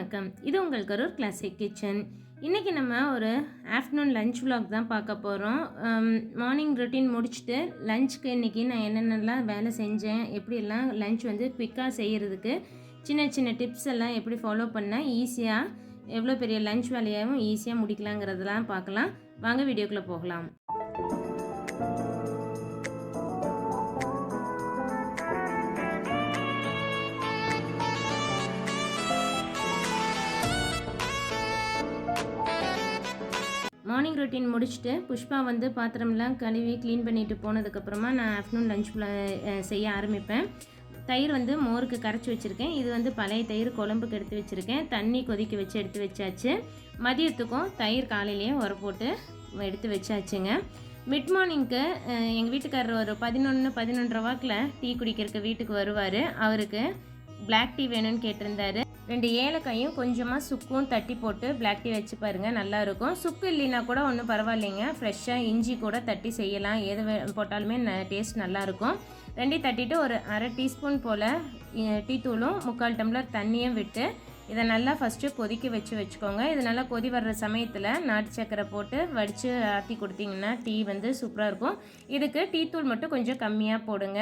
வணக்கம். இது உங்கள் கரூர் கிளாசிக் கிச்சன். இன்றைக்கி நம்ம ஒரு ஆஃப்டர்நூன் லஞ்ச் விலாக் தான் பார்க்க போகிறோம். மார்னிங் ரொட்டீன் முடிச்சுட்டு லஞ்சுக்கு இன்றைக்கி நான் என்னென்னலாம் வேலை செஞ்சேன், எப்படியெல்லாம் லஞ்ச் வந்து குயிக்காக செய்கிறதுக்கு சின்ன சின்ன டிப்ஸ் எல்லாம் எப்படி ஃபாலோ பண்ணால் ஈஸியாக எவ்வளோ பெரிய லஞ்ச் வேலையாகவும் ஈஸியாக முடிக்கலாங்கிறதெல்லாம் பார்க்கலாம். வாங்க வீடியோக்குள்ளே போகலாம். மார்னிங் ரொட்டீன் முடிச்சுட்டு புஷ்பா வந்து பாத்திரம்லாம் கழுவி க்ளீன் பண்ணிவிட்டு போனதுக்கப்புறமா நான் ஆஃப்டர்நூன் லஞ்ச் செய்ய ஆரம்பிப்பேன். தயிர் வந்து மோருக்கு கரைச்சி வச்சுருக்கேன். இது வந்து பழைய தயிர் குழம்புக்கு எடுத்து வச்சுருக்கேன். தண்ணி கொதிக்க வச்சு எடுத்து வச்சாச்சு. மதியத்துக்கும் தயிர் காலையிலேயே உர போட்டு எடுத்து வச்சாச்சுங்க. மிட் மார்னிங்க்கு எங்கள் வீட்டுக்காரர் ஒரு 11:30 வாக்கில் டீ குடிக்கிறதுக்கு வீட்டுக்கு வருவார். அவருக்கு பிளாக் டீ வேணும்னு கேட்டிருந்தாரு. 2 ஏலக்காயும் கொஞ்சமாக சுக்கும் தட்டி போட்டு பிளாக் டீ வச்சு பாருங்கள், நல்லாயிருக்கும். சுக்கு இல்லைன்னா கூட ஒன்றும் பரவாயில்லைங்க, ஃப்ரெஷ்ஷாக இஞ்சி கூட தட்டி செய்யலாம். எது போட்டாலுமே டேஸ்ட் நல்லாயிருக்கும். 2 தட்டிட்டு ஒரு அரை டீஸ்பூன் போல் டீ தூளும் 3/4 டம்ளர் தண்ணியும் விட்டு இதை நல்லா ஃபஸ்ட்டு கொதிக்க வச்சுக்கோங்க. இது நல்லா கொதி வர்ற சமயத்தில் நாட்டு சக்கரை போட்டு வடித்து ஆற்றி கொடுத்தீங்கன்னா டீ வந்து சூப்பராக இருக்கும். இதுக்கு டீ தூள் மட்டும் கொஞ்சம் கம்மியாக போடுங்க.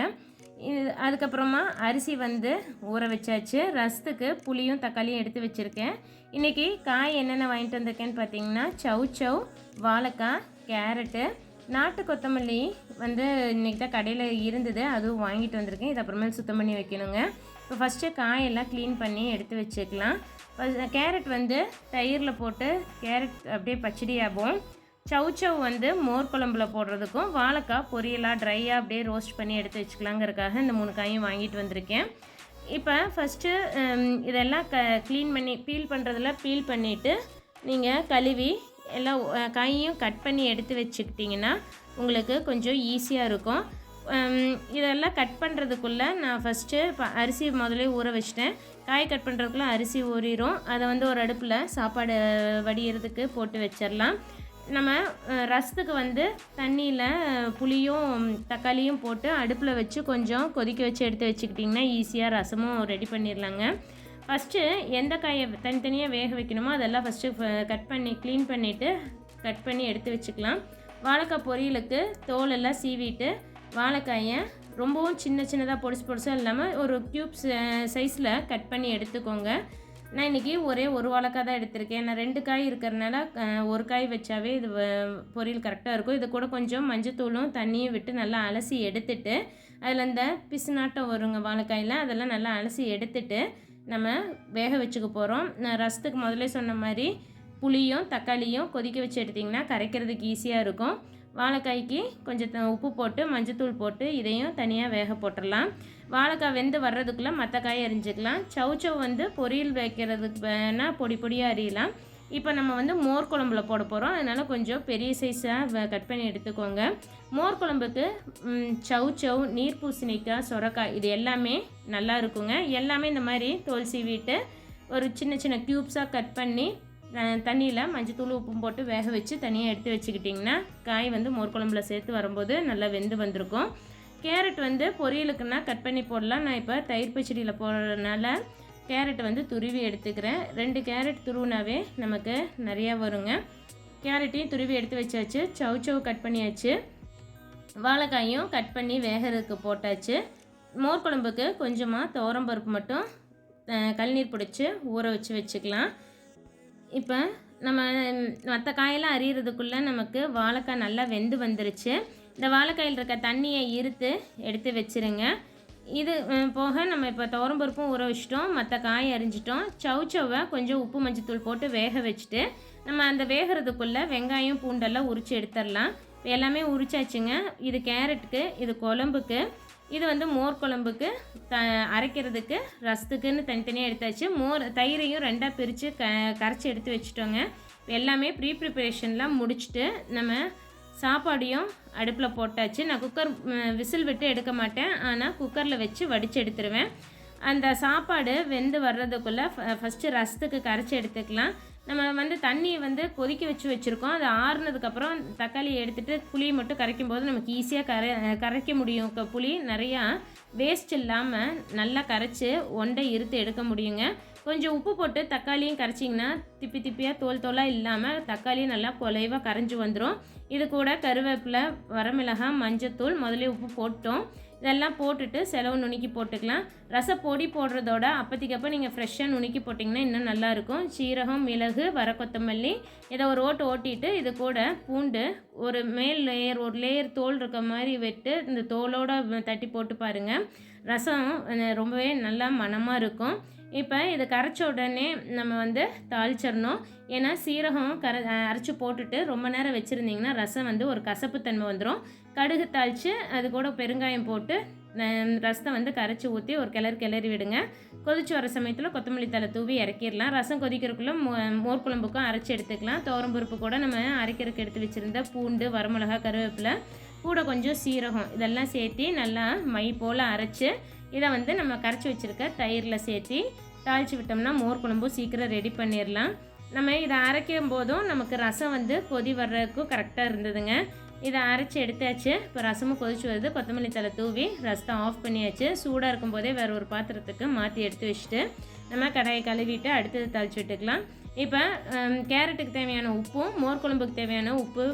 அதுக்கப்புறமா அரிசி வந்து ஊற வச்சாச்சு. ரசத்துக்கு புளியும் தக்காளியும் எடுத்து வச்சுருக்கேன். இன்றைக்கி காய் என்னென்ன வாங்கிட்டு வந்திருக்கேன்னு பார்த்தீங்கன்னா சவ், வாழைக்காய், கேரட்டு, நாட்டு கொத்தமல்லி வந்து இன்றைக்கி தான் கடையில் இருந்தது, அதுவும் வாங்கிட்டு வந்திருக்கேன். இது அப்புறமேல் சுத்தம் பண்ணி வைக்கணுங்க. இப்போ ஃபஸ்ட்டு காயெல்லாம் க்ளீன் பண்ணி எடுத்து வச்சுக்கலாம். கேரட் வந்து தயிரில் போட்டு கேரட் அப்படியே பச்சடி ஆகும். சவ் வந்து மோர் குழம்புல போடுறதுக்கும், வாழைக்காய் பொரியலாக ட்ரையாக அப்படியே ரோஸ்ட் பண்ணி எடுத்து வச்சுக்கலாங்கிறதுக்காக இந்த 3 காயும் வாங்கிட்டு வந்திருக்கேன். இப்போ ஃபஸ்ட்டு இதெல்லாம் க்ளீன் பண்ணி பீல் பண்ணிவிட்டு நீங்கள் கழுவி எல்லாம் காயையும் கட் பண்ணி எடுத்து வச்சுக்கிட்டிங்கன்னா உங்களுக்கு கொஞ்சம் ஈஸியாக இருக்கும். இதெல்லாம் கட் பண்ணுறதுக்குள்ளே நான் ஃபஸ்ட்டு அரிசி முதல்ல ஊற வச்சிட்டேன். காய் கட் பண்ணுறதுக்குள்ளே அரிசி ஊறிடும். அதை வந்து ஒரு அடுப்பில் சாப்பாடு வடிகிறதுக்கு போட்டு வச்சிடலாம். நம்ம ரசத்துக்கு வந்து தண்ணியில் புளியும் தக்காளியும் போட்டு அடுப்பில் வச்சு கொஞ்சம் கொதிக்க வச்சு எடுத்து வச்சுக்கிட்டிங்கன்னா ஈஸியாக ரசமும் ரெடி பண்ணிடலாங்க. ஃபஸ்ட்டு எந்த காயை தனித்தனியாக வேக வைக்கணுமோ அதெல்லாம் ஃபஸ்ட்டு க்ளீன் பண்ணிவிட்டு கட் பண்ணி எடுத்து வச்சுக்கலாம். வாழைக்காய் பொரியலுக்கு தோலெல்லாம் சீவிட்டு வாழைக்காயை ரொம்பவும் சின்னதாக பொடிசாக இல்லாமல் ஒரு க்யூப்ஸ் சைஸில் கட் பண்ணி எடுத்துக்கோங்க. நான் இன்றைக்கி ஒரே ஒரு வாழைக்காய் தான் எடுத்திருக்கேன். நான் 2 காய் இருக்கிறதுனால ஒரு காய் வச்சாவே இது பொரியல் கரெக்டாக இருக்கும். இது கூட கொஞ்சம் மஞ்சத்தூளும் தண்ணியும் விட்டு நல்லா அலசி எடுத்துட்டு அதில் இந்த பிசுநாட்டம் வருங்க வாழைக்காயில், அதெல்லாம் நல்லா அலசி எடுத்துட்டு நம்ம வேக வச்சுக்க போகிறோம். நான் ரசத்துக்கு முதல்ல சொன்ன மாதிரி புளியும் தக்காளியும் கொதிக்க வச்சு எடுத்திங்கன்னா கரைக்கிறதுக்கு ஈஸியாக இருக்கும். வாழைக்காய்க்கு கொஞ்சம் உப்பு போட்டு மஞ்சத்தூள் போட்டு இதையும் தனியாக வேக போட்டுடலாம். வாழைக்காய் வெந்து வர்றதுக்குள்ளே மற்ற காய் அரிஞ்சிக்கலாம். சவ் வந்து பொரியல் வைக்கிறதுக்கு வேணால் பொடியாக அரியலாம். இப்போ நம்ம வந்து மோர் குழம்புல போட போகிறோம், அதனால் கொஞ்சம் பெரிய சைஸாக கட் பண்ணி எடுத்துக்கோங்க. மோர் குழம்புக்கு சவ், நீர் பூசணிக்காய், சொரக்காய் இது எல்லாமே நல்லா இருக்குங்க. எல்லாமே இந்த மாதிரி தோல் சீவிட்டு ஒரு சின்ன க்யூப்ஸாக கட் பண்ணி தண்ணியில் மஞ்சத்தூள் உப்பும் போட்டு வேக வச்சு தனியாக எடுத்து வச்சுக்கிட்டிங்கன்னா காய் வந்து மோர் குழம்புல சேர்த்து வரும்போது நல்லா வெந்து வந்திருக்கும். கேரட் வந்து பொரியலுக்குன்னா கட் பண்ணி போடலாம். நான் இப்போ தயிர் பச்சடியில் போடுறதுனால கேரட் வந்து துருவி எடுத்துக்கிறேன். 2 கேரட் துருவினாவே நமக்கு நிறையா வருங்க. கேரட்டையும் துருவி எடுத்து வச்சாச்சு. சவ் கட் பண்ணியாச்சு. வாழைக்காயும் கட் பண்ணி வேகிறதுக்கு போட்டாச்சு. மோர் குழம்புக்கு கொஞ்சமாக துவரம்பருப்பு மட்டும் கழுநீர் பிடிச்சி ஊற வச்சுக்கலாம். இப்போ நம்ம மற்ற காயெல்லாம் அரியறதுக்குள்ளே நமக்கு வாழைக்காய் நல்லா வெந்து வந்துருச்சு. இந்த வாழைக்காயில் இருக்க தண்ணியை எடுத்து வச்சுருங்க. இது போக நம்ம இப்போ துவரம்பருப்பும் ஊற வச்சிட்டோம், மற்ற காய் அரிஞ்சிட்டோம். சவ்வை கொஞ்சம் உப்பு மஞ்சத்தூள் போட்டு வேக வச்சுட்டு நம்ம அந்த வேகிறதுக்குள்ளே வெங்காயம் பூண்டெல்லாம் உரித்து எடுத்துடலாம். எல்லாமே உரிச்சாச்சுங்க. இது கேரட்டுக்கு, இது குழம்புக்கு, இது வந்து மோர் குழம்புக்கு அரைக்கிறதுக்கு, ரசத்துக்குன்னு தனித்தனியாக எடுத்தாச்சு. தயிரையும் 2ஆக பிரித்து கரைச்சி எடுத்து வச்சுட்டோங்க. எல்லாமே ப்ரிப்ரேஷன்லாம் முடிச்சுட்டு நம்ம சாப்பாடையும் அடுப்பில் போட்டாச்சு. நான் குக்கர் விசில் விட்டு எடுக்க மாட்டேன், ஆனால் குக்கரில் வச்சு வடித்து எடுத்துருவேன். அந்த சாப்பாடு வெந்து வர்றதுக்குள்ளே ஃபஸ்ட்டு ரசத்துக்கு கரைச்சி எடுத்துக்கலாம். நம்ம வந்து தண்ணியை வந்து கொதிக்க வச்சுருக்கோம். அது ஆறுனதுக்கப்புறம் தக்காளியை எடுத்துகிட்டு புளியை மட்டும் கரைக்கும் போது நமக்கு ஈஸியாக கரைக்க முடியும். புளி நிறையா வேஸ்ட் இல்லாமல் நல்லா கரைச்சி ஒண்டை இருத்து எடுக்க முடியுங்க. கொஞ்சம் உப்பு போட்டு தக்காளியும் கரைச்சிங்கன்னா திப்பி திப்பியாக தோல் தோலாக இல்லாமல் தக்காளியும் நல்லா குலைவாக கரைஞ்சி வந்துடும். இது கூட கருவேப்பிலை, வரமிளகாய், மஞ்சத்தூள் முதல்ல உப்பு போட்டோம். இதெல்லாம் போட்டுட்டு செலவு நுணுக்கி போட்டுக்கலாம். ரசப்பொடி போடுறதோட அப்போதைக்கப்போ நீங்கள் ஃப்ரெஷ்ஷாக நுணுக்கி போட்டிங்கன்னா இன்னும் நல்லாயிருக்கும். சீரகம், மிளகு, வர கொத்தமல்லி இதை ஒரு ஓட்டிட்டு இது கூட பூண்டு ஒரு மேல் லேயர் ஒரு லேயர் தோல் இருக்க மாதிரி விட்டு இந்த தோலோடு தட்டி போட்டு பாருங்கள். ரசம் ரொம்பவே நல்லா மணமாக இருக்கும். இப்போ இதை கரைச்ச உடனே நம்ம தாளிச்சிடணும். ஏன்னா சீரகம் அரைச்சி போட்டுட்டு ரொம்ப நேரம் வச்சுருந்திங்கன்னா ரசம் ஒரு கசப்புத்தன்மை வந்துடும். கடுகு தாளித்து அது கூட பெருங்காயம் போட்டு ரசத்தை கரைச்சி ஊற்றி ஒரு கிளறி விடுங்க. கொதிச்சு வர சமயத்தில் கொத்தமல்லி தழை தூவி இறக்கிடலாம். ரசம் கொதிக்கிறதுக்குள்ளே மோர் குழம்புக்கும் அரைச்சி எடுத்துக்கலாம். துவரம்பருப்பு கூட நம்ம அரைக்கிறதுக்கு எடுத்து வச்சுருந்த பூண்டு, வரமிளகா, கருவேப்பிலை கூட கொஞ்சம் சீரகம் இதெல்லாம் சேர்த்து நல்லா மை போல் அரைச்சி இதை நம்ம கரைச்சி வச்சுருக்க தயிரில் சேர்த்து தாளித்து விட்டோம்னா மோர் குழம்பும் சீக்கிரம் ரெடி பண்ணிடலாம். நம்ம இதை அரைக்கும் போதும் நமக்கு ரசம் கொதி வர்றதுக்கும் கரெக்டாக இருந்ததுங்க. இதை அரைச்சி எடுத்தாச்சு. இப்போ ரசமும் கொதிச்சு வருது. கொத்தமல்லி தழை தூவி ரசத்தை ஆஃப் பண்ணியாச்சு. சூடாக இருக்கும் போதே வேறு ஒரு பாத்திரத்துக்கு மாற்றி எடுத்து வச்சுட்டு நம்ம கடாயை கழுவிட்டு அடுத்தது தாளித்து விட்டுக்கலாம். இப்போ கேரட்டுக்கு தேவையான உப்பும் மோர் குழம்புக்கு தேவையான உப்பு,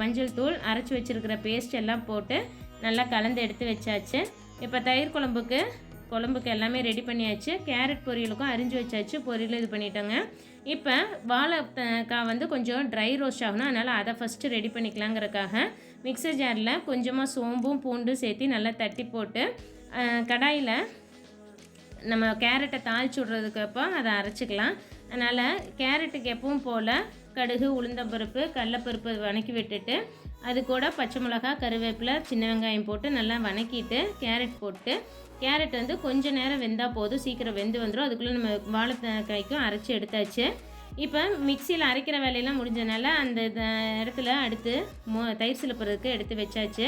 மஞ்சள் தூள், அரைச்சி வச்சுருக்கிற பேஸ்ட் எல்லாம் போட்டு நல்லா கலந்து எடுத்து வச்சாச்சு. இப்போ தயிர் குழம்புக்கு எல்லாமே ரெடி பண்ணியாச்சு. கேரட் பொரியலுக்கும் அரிஞ்சு வச்சாச்சு. பொரியல் இது பண்ணிட்டோங்க. இப்போ வாழைக்காய் கொஞ்சம் ட்ரை ரோஸ்ட் ஆகணும். அதனால் அதை ஃபஸ்ட்டு ரெடி பண்ணிக்கலாங்கிறதுக்காக மிக்சர் ஜாரில் கொஞ்சமாக சோம்பும் பூண்டும் சேர்த்து நல்லா தட்டி போட்டு கடாயில் நம்ம கேரட்டை தாளிச்சு விட்றதுக்கப்போ அதை அரைச்சிக்கலாம். அதனால் கேரட்டுக்கு எப்பவும் போல் கடுகு, உளுந்தம்பருப்பு, கடலைப்பருப்பு வதக்கி விட்டுட்டு அது கூட பச்சை மிளகா, கருவேப்பிலை, சின்ன வெங்காயம் போட்டு நல்லா வதக்கிட்டு கேரட் போட்டு கேரட் கொஞ்சம் நேரம் வெந்தால் போதும், சீக்கிரம் வெந்து வந்துடும். அதுக்குள்ளே நம்ம வாழைக்காய்க்கும் அரைச்சி எடுத்தாச்சு. இப்போ மிக்சியில் அரைக்கிற வேலையெல்லாம் முடிஞ்சதுனால அந்த இடத்துல அடுத்து தயிர் சிலப்புறதுக்கு எடுத்து வச்சாச்சு.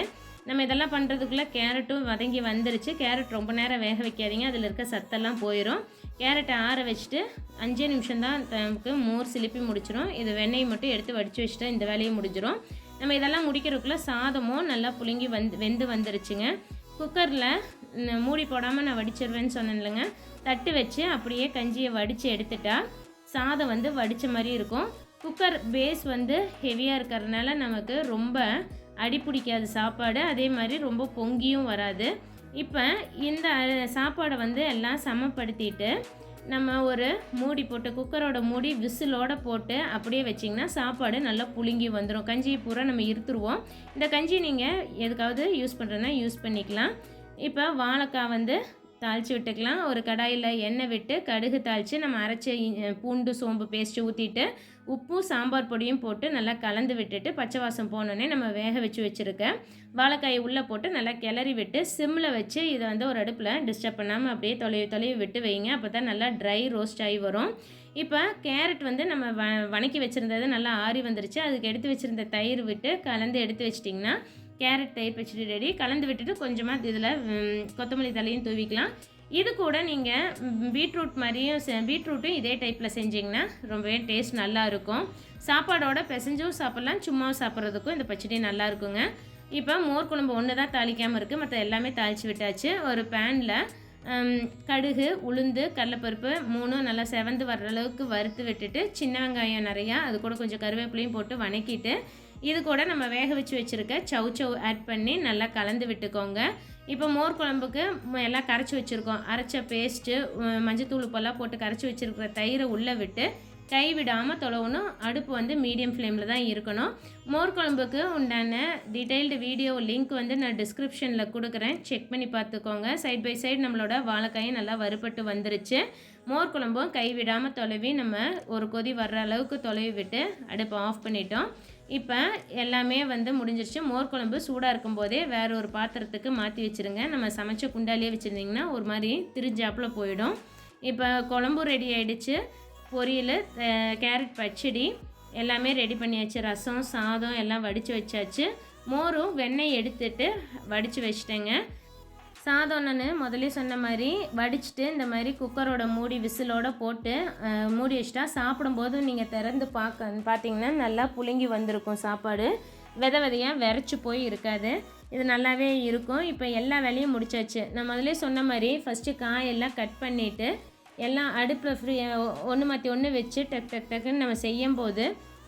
நம்ம இதெல்லாம் பண்ணுறதுக்குள்ளே கேரட்டும் வதங்கி வந்துருச்சு. கேரட் ரொம்ப நேரம் வேக வைக்காதீங்க, அதில் இருக்க சத்தெல்லாம் போயிடும். கேரட்டை ஆற வச்சுட்டு 5 நிமிஷம் தான் நமக்கு மோர் சிலிப்பி முடிச்சிடும். இது வெண்ணெய் மட்டும் எடுத்து வடித்து வச்சுட்டு இந்த வேலையை முடிஞ்சிடும். நம்ம இதெல்லாம் முடிக்கிறதுக்குள்ளே சாதமும் நல்லா புழுங்கி வெந்து வந்துருச்சுங்க. குக்கரில் மூடி போடாமல் நான் வடிச்சிருவேன்னு சொன்னேன் இல்லைங்க. தட்டு வச்சு அப்படியே கஞ்சியை வடித்து எடுத்துட்டா சாதம் வடித்த மாதிரி இருக்கும். குக்கர் பேஸ் ஹெவியாக இருக்கிறதுனால நமக்கு ரொம்ப அடி பிடிக்காது சாப்பாடு, அதே மாதிரி ரொம்ப பொங்கியும் வராது. இப்போ இந்த சாப்பாடை எல்லாம் சமப்படுத்திட்டு நம்ம ஒரு மூடி போட்டு குக்கரோட மூடி விசிலோடு போட்டு அப்படியே வச்சிங்கன்னா சாப்பாடு நல்லா புழுங்கி வந்துடும். கஞ்சி பூரா நம்ம இருத்துருவோம். இந்த கஞ்சி நீங்கள் எதுக்காவது யூஸ் பண்ணுறதுனா யூஸ் பண்ணிக்கலாம். இப்போ வாழைக்காய் தாளித்து விட்டுக்கலாம். ஒரு கடாயில் எண்ணெய் விட்டு கடுகு தாளித்து நம்ம அரைச்ச பூண்டு, சோம்பு பேஸ்ட்டு ஊற்றிட்டு உப்பும் சாம்பார் பொடியும் போட்டு நல்லா கலந்து விட்டுட்டு பச்சை வாசம் போனோடனே நம்ம வேக வச்சுருக்க வாழைக்காயை உள்ளே போட்டு நல்லா கிளறி விட்டு சிம்மில் வச்சு இதை ஒரு அடுப்பில் டிஸ்டர்ப் பண்ணாமல் அப்படியே தொலைவி விட்டு வைங்க. அப்போ தான் நல்லா ட்ரை ரோஸ்ட் ஆகி வரும். இப்போ கேரட் நம்ம வணக்கி வச்சுருந்தது நல்லா ஆறி வந்துருச்சு. அதுக்கு எடுத்து வச்சுருந்த தயிர் விட்டு கலந்து எடுத்து வச்சிட்டிங்கன்னா கேரட் தயிர் பச்சடி ரெடி. கலந்து விட்டுட்டு கொஞ்சமாக இதில் கொத்தமல்லி தலையும் தூவிக்கலாம். இது கூட நீங்கள் பீட்ரூட்டும் இதே டைப்பில் செஞ்சிங்கன்னா ரொம்பவே டேஸ்ட் நல்லா இருக்கும். சாப்பாடோட பிசைஞ்சும் சாப்பிட்லாம், சும்மாவும் சாப்பிட்றதுக்கும் இந்த பச்சடி நல்லா இருக்குங்க. இப்போ மோர் குழம்பு ஒன்று தான் தாளிக்காமல் இருக்குது, மற்ற எல்லாமே தாளித்து விட்டாச்சு. ஒரு பேனில் கடுகு, உளுந்து, கடலைப்பருப்பு 3 நல்லா செவந்து வர்ற அளவுக்கு வறுத்து விட்டுட்டு சின்ன வெங்காயம் நிறையா அது கூட கொஞ்சம் கருவேப்பிலையும் போட்டு வதக்கிட்டு இது கூட நம்ம வேக வச்சுருக்க சவ் ஆட் பண்ணி நல்லா கலந்து விட்டுக்கோங்க. இப்போ மோர் குழம்புக்கு எல்லாம் கரைச்சி வச்சுருக்கோம். அரைச்ச பேஸ்ட்டு, மஞ்சத்தூள் உப்பெல்லாம் போட்டு கரைச்சி வச்சுருக்கிற தயிரை உள்ளே விட்டு கை விடாமல் தொலைவணும். அடுப்பு மீடியம் ஃப்ளேமில் தான் இருக்கணும். மோர் குழம்புக்கு உண்டான டீட்டெயில்டு வீடியோ லிங்க் நான் டிஸ்கிரிப்ஷனில் கொடுக்குறேன், செக் பண்ணி பார்த்துக்கோங்க. சைட் பை சைடு நம்மளோட வாழைக்காயும் நல்லா வறுபட்டு வந்துருச்சு. மோர் குழம்பும் கை விடாமல் தொலைவி நம்ம ஒரு கொதி வர்ற அளவுக்கு தொலைவி விட்டு அடுப்பை ஆஃப் பண்ணிட்டோம். இப்போ எல்லாமே முடிஞ்சிருச்சு. மோர் குழம்பு சூடாக இருக்கும்போதே வேறு ஒரு பாத்திரத்துக்கு மாற்றி வச்சுருங்க. நம்ம சமைச்ச குண்டாலேயே வச்சுருந்திங்கன்னா ஒரு மாதிரி திரிஞ்சாப்பில் போயிடும். இப்போ குழம்பு ரெடி ஆகிடுச்சு. பொரியல், கேரட் பச்சடி எல்லாமே ரெடி பண்ணியாச்சு. ரசம், சாதம் எல்லாம் வடித்து வச்சாச்சு. மோரும் வெண்ணெய் எடுத்துட்டு வடித்து வச்சிட்டேங்க. சாதம் நான் முதலே சொன்ன மாதிரி வடிச்சிட்டு இந்த மாதிரி குக்கரோட மூடி விசிலோடு போட்டு மூடி வச்சிட்டா சாப்பிடும்போது நீங்கள் திறந்து பார்த்தீங்கன்னா நல்லா புழுங்கி வந்திருக்கும். சாப்பாடு விதையாக விரைச்சி போய் இருக்காது, இது நல்லாவே இருக்கும். இப்போ எல்லா வேலையும் முடிச்சாச்சு. நான் முதலே சொன்ன மாதிரி ஃபஸ்ட்டு காயெல்லாம் கட் பண்ணிவிட்டு எல்லாம் அடுப்பில் ஒன்று மாற்றி ஒன்று வச்சு டக்குன்னு நம்ம செய்யும்போது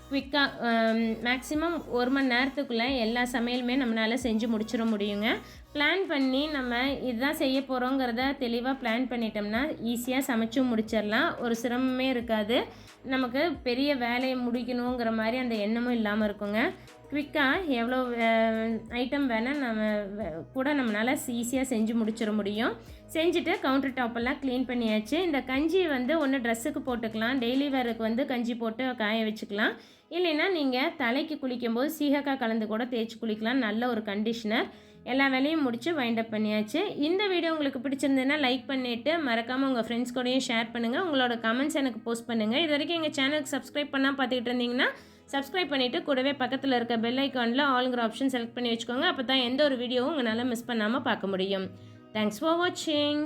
குவிக்காக மேக்ஸிமம் 1 மணி நேரத்துக்குள்ளே எல்லா சமையலுமே நம்மளால் செஞ்சு முடிச்சிட முடியுங்க. பிளான் பண்ணி நம்ம இதுதான் செய்ய போகிறோங்கிறத தெளிவாக பிளான் பண்ணிட்டோம்னா ஈஸியாக சமைச்சும் முடிச்சிடலாம். ஒரு சிரமமே இருக்காது. நமக்கு பெரிய வேலையை முடிக்கணுங்கிற மாதிரி அந்த எண்ணமும் இல்லாமல் இருக்குங்க. குவிக்காக எவ்வளோ ஐட்டம் வேணால் கூட நம்மளால் ஈஸியாக செஞ்சு முடிச்சிட முடியும். செஞ்சுட்டு கவுண்டர் டாப்பெல்லாம் க்ளீன் பண்ணியாச்சு. இந்த கஞ்சி ஒன்று ட்ரெஸ்ஸுக்கு போட்டுக்கலாம், டெய்லி வேருக்கு கஞ்சி போட்டு காய வச்சுக்கலாம். இல்லைன்னா நீங்கள் தலைக்கு குளிக்கும்போது சீகக்காய் கலந்து கூட தேய்ச்சி குளிக்கலாம். நல்ல ஒரு கண்டிஷ்னர். எல்லா வேலையும் முடித்து வைண்ட் அப் பண்ணியாச்சு. இந்த வீடியோ உங்களுக்கு பிடிச்சிருந்ததுன்னா லைக் பண்ணிவிட்டு மறக்காமல் உங்கள் ஃப்ரெண்ட்ஸ் கூடயும் ஷேர் பண்ணுங்கள். உங்களோட கமெண்ட்ஸ் எனக்கு போஸ்ட் பண்ணுங்கள். இது வரைக்கும் எங்கள் சேனலுக்கு சப்ஸ்கிரைப் பண்ணால் பார்த்துக்கிட்டு இருந்தீங்கன்னா சப்ஸ்கிரைப் பண்ணிவிட்டு கூடவே பக்கத்தில் இருக்க பெல் ஐக்கானில் ஆல்ங்கிற ஆப்ஷன் செலக்ட் பண்ணி வச்சுக்கோங்க. அப்போ தான் எந்த ஒரு வீடியோவும் உங்களால் மிஸ் பண்ணாமல் பார்க்க முடியும். தேங்க்ஸ் ஃபார் வாட்சிங்.